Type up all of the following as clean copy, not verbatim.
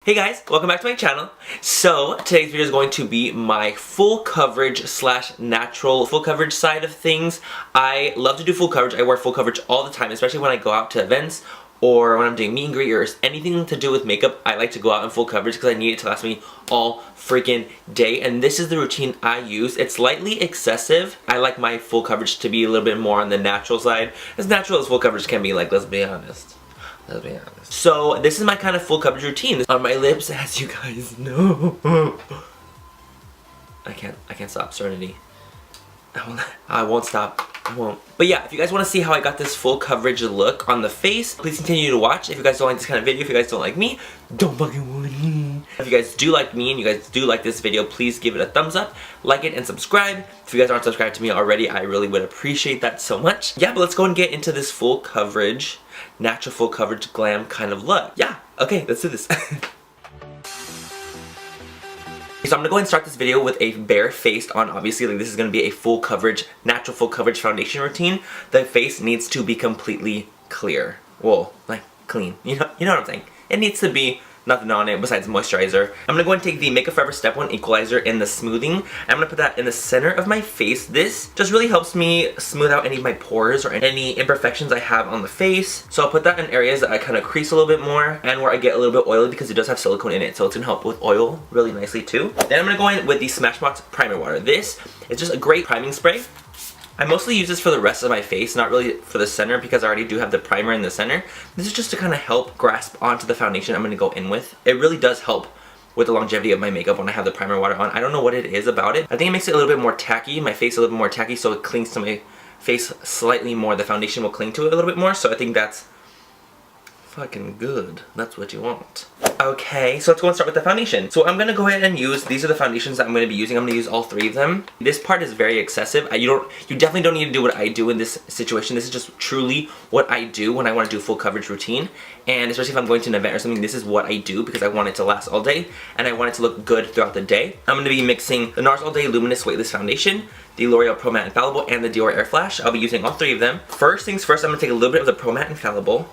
Hey guys, welcome back to my channel. So today's video is going to be my full coverage slash natural full coverage side of things. I love to do full coverage. I wear full coverage all the time, especially when I go out to events or when I'm doing meet and greet or anything to do with makeup. I like to go out in full coverage because I need it to last me all freaking day, and this is the routine I use. It's slightly excessive. I like my full coverage to be a little bit more on the natural side. As natural as full coverage can be, like, let's be honest. Let's be honest. So this is my kind of full coverage routine. On my lips, as you guys know. I can't stop. Serenity. I won't stop. I won't. But yeah, if you guys want to see how I got this full coverage look on the face, please continue to watch. If you guys don't like this kind of video, if you guys don't like me, don't fucking want me. If you guys do like me and you guys do like this video, please give it a thumbs up, like it, and subscribe. If you guys aren't subscribed to me already, I really would appreciate that so much. Yeah, but let's go and get into this full coverage, natural full coverage glam kind of look. Yeah, okay, let's do this. So I'm gonna go ahead and start this video with a bare face on. Obviously, like, this is gonna be a full coverage, natural full coverage foundation routine. The face needs to be completely clear. Well, like, clean. You know what I'm saying? It needs to be nothing on it besides moisturizer. I'm gonna go and take the Makeup Forever Step 1 Equalizer in the smoothing. I'm gonna put that in the center of my face. This just really helps me smooth out any of my pores or any imperfections I have on the face. So I'll put that in areas that I kind of crease a little bit more and where I get a little bit oily because it does have silicone in it, so it's gonna help with oil really nicely too. Then I'm gonna go in with the Smashbox Primer Water. This is just a great priming spray. I mostly use this for the rest of my face, not really for the center because I already do have the primer in the center. This is just to kind of help grasp onto the foundation I'm going to go in with. It really does help with the longevity of my makeup when I have the primer water on. I don't know what it is about it. I think it makes it a little bit more tacky, my face a little bit more tacky, so it clings to my face slightly more. The foundation will cling to it a little bit more, so I think that's fucking good. That's what you want. Okay, so let's go and start with the foundation. So I'm gonna go ahead and use, these are the foundations that I'm gonna be using. I'm gonna use all three of them. This part is very excessive. You definitely don't need to do what I do in this situation. This is just truly what I do when I wanna do a full coverage routine. And especially if I'm going to an event or something, this is what I do because I want it to last all day and I want it to look good throughout the day. I'm gonna be mixing the NARS All Day Luminous Weightless Foundation, the L'Oreal Pro Matte Infallible, and the Dior Air Flash. I'll be using all three of them. First things first, I'm gonna take a little bit of the Pro Matte Infallible,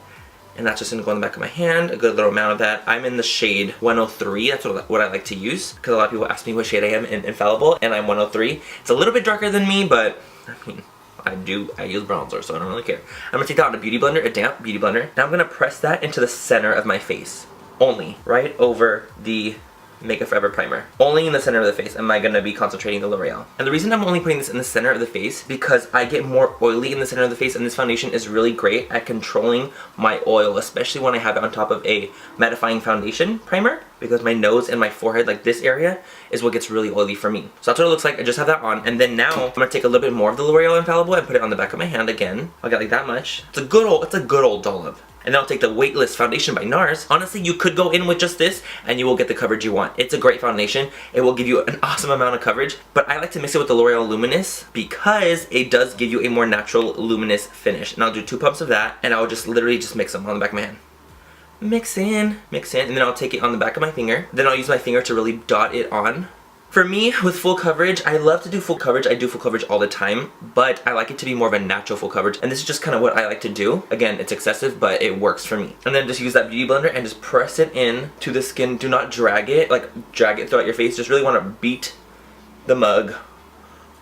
and that's just gonna go on the back of my hand, a good little amount of that. I'm in the shade 103, that's what I like to use, because a lot of people ask me what shade I am in Infallible, and I'm 103. It's a little bit darker than me, but I mean, I use bronzer, so I don't really care. I'm gonna take that on a beauty blender, a damp beauty blender. Now I'm gonna press that into the center of my face, only, right over the Makeup Forever primer. Only in the center of the face am I going to be concentrating the L'Oreal. And the reason I'm only putting this in the center of the face because I get more oily in the center of the face, and this foundation is really great at controlling my oil, especially when I have it on top of a mattifying foundation primer, because my nose and my forehead, like this area, is what gets really oily for me. So that's what it looks like. I just have that on, and then now I'm going to take a little bit more of the L'Oreal Infallible and put it on the back of my hand again. I'll get like that much. It's a good old dollop. And then I'll take the Weightless Foundation by NARS. Honestly, you could go in with just this and you will get the coverage you want. It's a great foundation. It will give you an awesome amount of coverage. But I like to mix it with the L'Oreal Luminous because it does give you a more natural luminous finish. And I'll do 2 pumps of that, and I'll just literally just mix them on the back of my hand. Mix in, and then I'll take it on the back of my finger. Then I'll use my finger to really dot it on. For me, with full coverage, I love to do full coverage. I do full coverage all the time, but I like it to be more of a natural full coverage, and this is just kind of what I like to do. Again, it's excessive, but it works for me. And then just use that beauty blender and just press it in to the skin. Do not drag it, like drag it throughout your face. Just really want to beat the mug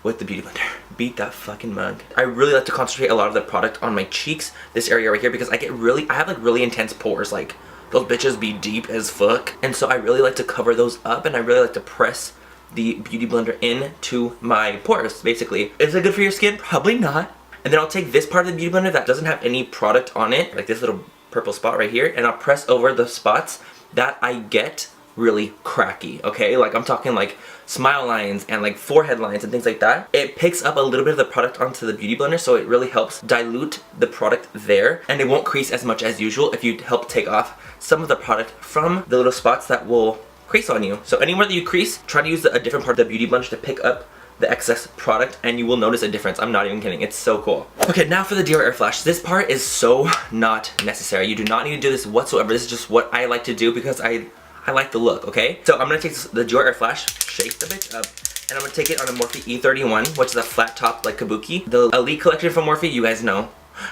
with the beauty blender. Beat that fucking mug. I really like to concentrate a lot of the product on my cheeks, this area right here, because I have like really intense pores. Like, those bitches be deep as fuck, and so I really like to cover those up, and I really like to press the beauty blender into my pores, basically. Is it good for your skin? Probably not. And then I'll take this part of the beauty blender that doesn't have any product on it, like this little purple spot right here, and I'll press over the spots that I get really cracky, okay? Like, I'm talking like smile lines and like forehead lines and things like that. It picks up a little bit of the product onto the beauty blender, so it really helps dilute the product there, and it won't crease as much as usual if you help take off some of the product from the little spots that will crease on you. So anywhere that you crease, try to use a different part of the beauty blender to pick up the excess product, and you will notice a difference. I'm not even kidding. It's so cool. Okay, now for the Dior Air Flash. This part is so not necessary. You do not need to do this whatsoever. This is just what I like to do because I like the look, okay? So I'm gonna take the Dior Air Flash, shake the bitch up, and I'm gonna take it on a Morphe E31, which is a flat top like kabuki. The Elite collection from Morphe, you guys know.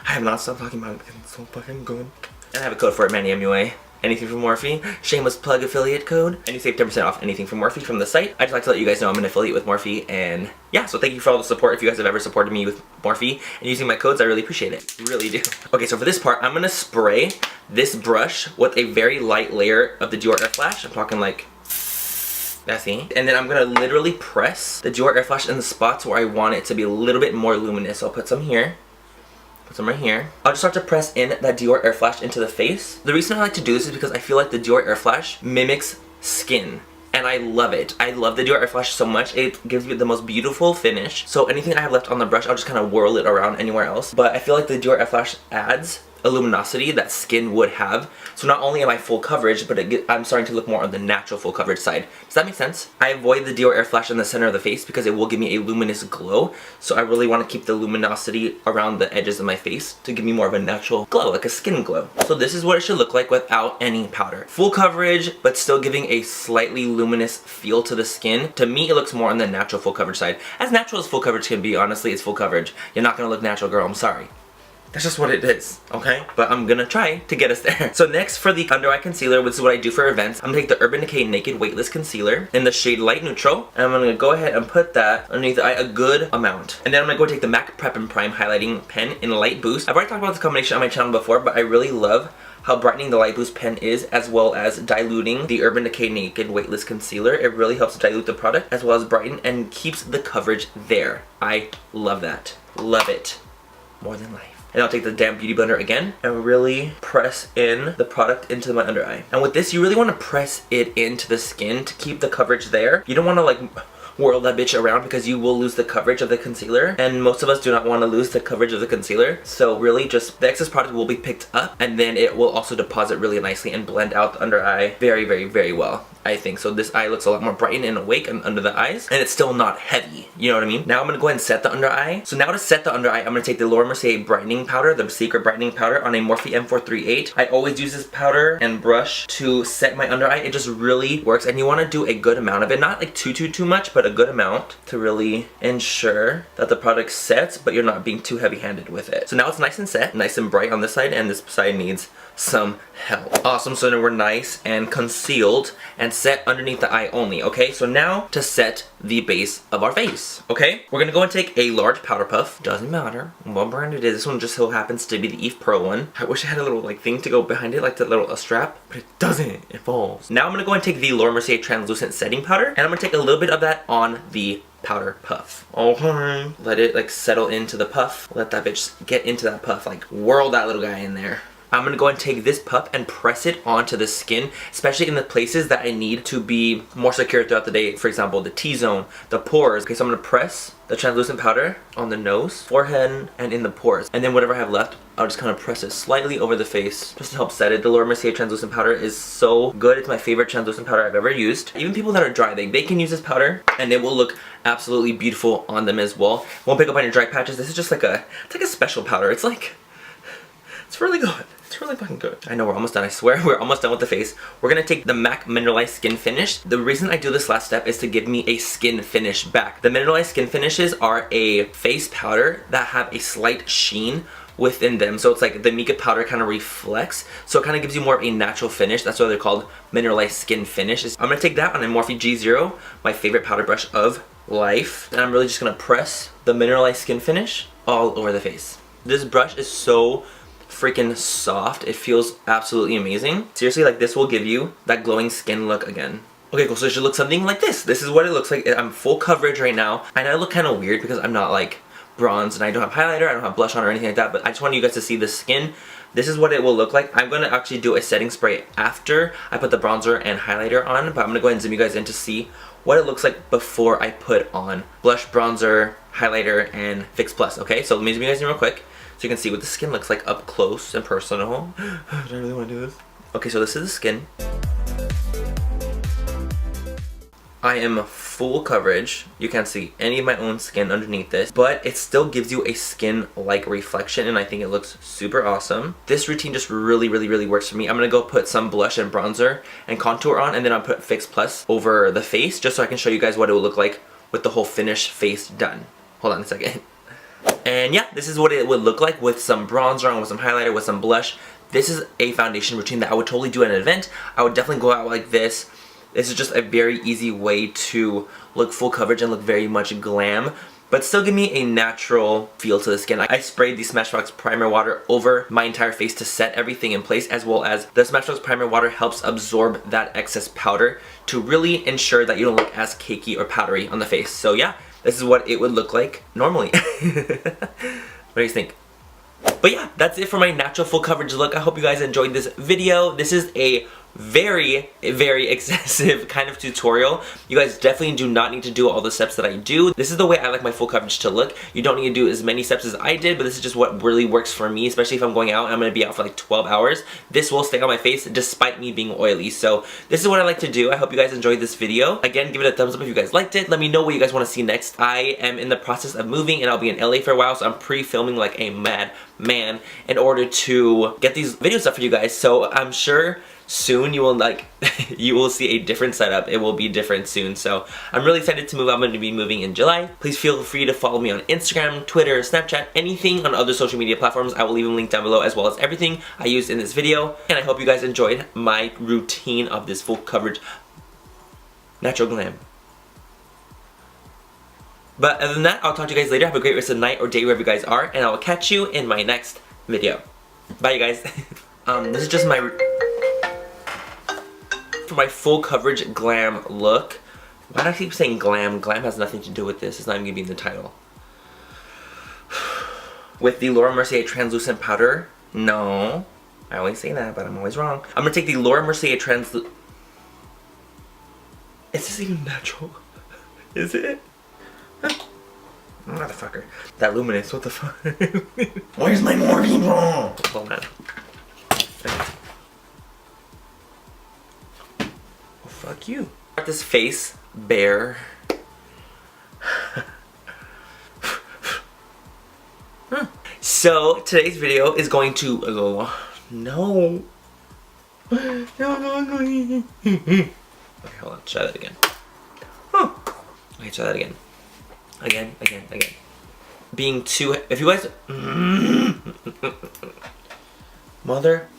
I have not stopped talking about it because it's so fucking good. And I have a code for it, MannyMua. anything from Morphe. Shameless plug affiliate code. And you save 10% off anything from Morphe from the site. I'd just like to let you guys know I'm an affiliate with Morphe, and yeah, so thank you for all the support. If you guys have ever supported me with Morphe and using my codes, I really appreciate it. Really do. Okay, so for this part, I'm gonna spray this brush with a very light layer of the Dior Air Flash. I'm talking like that's it. And then I'm gonna literally press the Dior Air Flash in the spots where I want it to be a little bit more luminous. So I'll put some here. Put some right here. I'll just start to press in that Dior Air Flash into the face. The reason I like to do this is because I feel like the Dior Air Flash mimics skin. And I love it. I love the Dior Air Flash so much. It gives you the most beautiful finish. So anything I have left on the brush, I'll just kind of whirl it around anywhere else. But I feel like the Dior Air Flash adds a luminosity that skin would have. So not only am I full coverage, but I'm starting to look more on the natural full coverage side. Does that make sense? I avoid the Dior Air Flash in the center of the face because it will give me a luminous glow. So I really want to keep the luminosity around the edges of my face to give me more of a natural glow, like a skin glow. So this is what it should look like without any powder. Full coverage, but still giving a slightly luminous feel to the skin. To me, it looks more on the natural full coverage side. As natural as full coverage can be, honestly, it's full coverage. You're not gonna look natural, girl, I'm sorry. That's just what it is, okay? But I'm gonna try to get us there. So next, for the under eye concealer, which is what I do for events, I'm gonna take the Urban Decay Naked Weightless Concealer in the shade Light Neutral, and I'm gonna go ahead and put that underneath the eye a good amount. And then I'm gonna go take the MAC Prep and Prime Highlighting Pen in Light Boost. I've already talked about this combination on my channel before, but I really love how brightening the Light Boost pen is, as well as diluting the Urban Decay Naked Weightless Concealer. It really helps dilute the product, as well as brighten, and keeps the coverage there. I love that. Love it. More than life. And I'll take the damp beauty blender again and really press in the product into my under eye. And with this, you really want to press it into the skin to keep the coverage there. You don't want to like whirl that bitch around because you will lose the coverage of the concealer, and most of us do not want to lose the coverage of the concealer. So really just the excess product will be picked up, and then it will also deposit really nicely and blend out the under eye very, very, very well, I think. So this eye looks a lot more brightened and awake and under the eyes, and it's still not heavy, you know what I mean? Now I'm gonna go ahead and set the under eye. So now to set the under eye, I'm gonna take the Laura Mercier brightening powder, the secret brightening powder, on a Morphe M438. I always use this powder and brush to set my under eye. It just really works, and you want to do a good amount of it, not like too much, but a good amount to really ensure that the product sets, but you're not being too heavy-handed with it. So now it's nice and set, nice and bright on this side, and this side needs some help. Awesome, so now we're nice and concealed and set underneath the eye only, okay? So now to set the base of our face, okay? We're gonna go and take a large powder puff. Doesn't matter what brand it is. This one just so happens to be the Eve Pearl one. I wish I had a little like thing to go behind it, like that little strap, but it doesn't. It falls. Now I'm gonna go and take the Laura Mercier translucent setting powder, and I'm gonna take a little bit of that on the powder puff. Okay. Let it like settle into the puff. Let that bitch get into that puff. Like whirl that little guy in there. I'm gonna go and take this puff and press it onto the skin, especially in the places that I need to be more secure throughout the day. For example, the T-zone, the pores. Okay, so I'm gonna press the translucent powder on the nose, forehead, and in the pores. And then whatever I have left, I'll just kind of press it slightly over the face just to help set it. The Laura Mercier translucent powder is so good. It's my favorite translucent powder I've ever used. Even people that are dry, they can use this powder and it will look absolutely beautiful on them as well. Won't pick up on your dry patches. This is just like it's like a special powder. It's really good. It's really fucking good. I know we're almost done, I swear. We're almost done with the face. We're gonna take the MAC Mineralized Skin Finish. The reason I do this last step is to give me a skin finish back. The Mineralized Skin Finishes are a face powder that have a slight sheen within them. So it's like the mica powder kind of reflects. So it kind of gives you more of a natural finish. That's why they're called Mineralized Skin Finishes. I'm gonna take that on a Morphe G0, my favorite powder brush of life. And I'm really just gonna press the Mineralized Skin Finish all over the face. This brush is so freaking soft. It feels absolutely amazing. Seriously, like this will give you that glowing skin look again. Okay, cool, so it should look something like this. This is what it looks like. I'm full coverage right now. I know I look kind of weird because I'm not like bronzed and I don't have highlighter, I don't have blush on or anything like that, but I just want you guys to see the skin. This is what it will look like. I'm gonna actually do a setting spray after I put the bronzer and highlighter on, but I'm gonna go ahead and zoom you guys in to see what it looks like before I put on blush, bronzer, highlighter, and Fix Plus, okay? So let me zoom you guys in real quick so you can see what the skin looks like up close and personal. Do I really want to do this? Okay, so this is the skin. I am full coverage. You can't see any of my own skin underneath this, but it still gives you a skin-like reflection, and I think it looks super awesome. This routine just really works for me. I'm gonna go put some blush and bronzer and contour on, and then I'll put Fix Plus over the face, just so I can show you guys what it will look like with the whole finished face done. Hold on a second. And yeah, this is what it would look like with some bronzer on, with some highlighter, with some blush. this is a foundation routine that I would totally do at an event. I would definitely go out like this. This is just a very easy way to look full coverage and look very much glam, but still give me a natural feel to the skin. I sprayed the Smashbox Primer Water over my entire face to set everything in place, as well as the Smashbox Primer Water helps absorb that excess powder to really ensure that you don't look as cakey or powdery on the face. So yeah, this is what it would look like normally. What do you think? But yeah, that's it for my natural full coverage look. I hope you guys enjoyed this video. This is a very excessive kind of tutorial. You guys definitely do not need to do all the steps that I do. This is the way I like my full coverage to look. You don't need to do as many steps as I did, but this is just what really works for me, especially if I'm going out and I'm going to be out for like 12 hours. This will stay on my face despite me being oily. So this is what I like to do. I hope you guys enjoyed this video. Again, give it a thumbs up if you guys liked it. Let me know what you guys want to see next. I am in the process of moving and I'll be in LA for a while, so I'm pre-filming like a mad man in order to get these videos up for you guys. So I'm sure soon you will you will see a different setup. It will be different soon. So I'm really excited to move. I'm going to be moving in July. Please feel free to follow me on Instagram, Twitter, Snapchat, anything on other social media platforms. I will leave a link down below, as well as everything I used in this video. And I hope you guys enjoyed my routine of this full coverage natural glam. But other than that, I'll talk to you guys later. Have a great rest of the night or day wherever you guys are, and I will catch you in my next video. Bye, you guys. This is just my for my full coverage glam look. Why do I keep saying glam? Glam has nothing to do with this. It's not even gonna be in the title. With the Laura Mercier translucent powder. No, I always say that, but I'm always wrong. I'm gonna take the Laura Mercier translucent. Is this even natural? Is it? Motherfucker. That luminous, what the fuck? Where's my morphine ball? Hold on. Oh, fuck you. Got this face bare. So today's video is going to no. No. Okay, hold on, try that again. Okay, try that again. Again. Being too, if you guys, mother